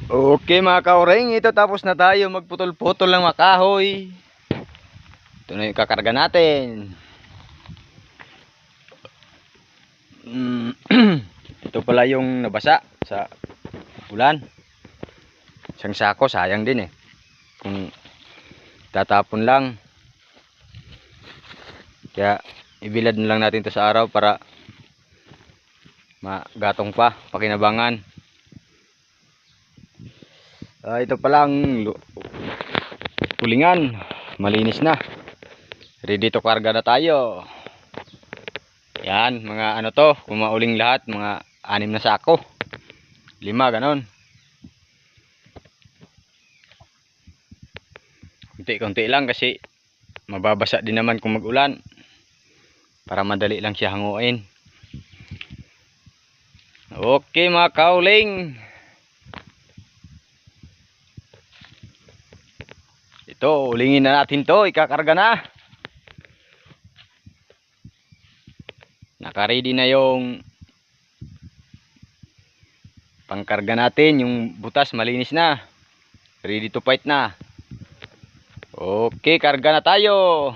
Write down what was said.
Okay mga kauring, ito tapos na tayo magputol-putol ng makahoy. Ito na yung kakarga natin. Ito pala yung nabasa sa ulan. Isang sako, sayang din eh. Kung tatapon lang. Kaya ibilad na lang natin ito sa araw para magatong pa, pakinabangan. Ito palang pulingan, malinis na. Ready to karga na tayo. Yan, mga ano to, kung mauling lahat, mga 6 na sako. 5, ganon. Kunti-kunti lang kasi mababasa din naman kung mag-ulan. Para madali lang siya hanguin. Okay mga kauling. Ito, ulingin na natin to, ikakarga na. Naka-ready na yung pangkarga natin, yung butas malinis na. Ready to fight na. Okay, karga na tayo.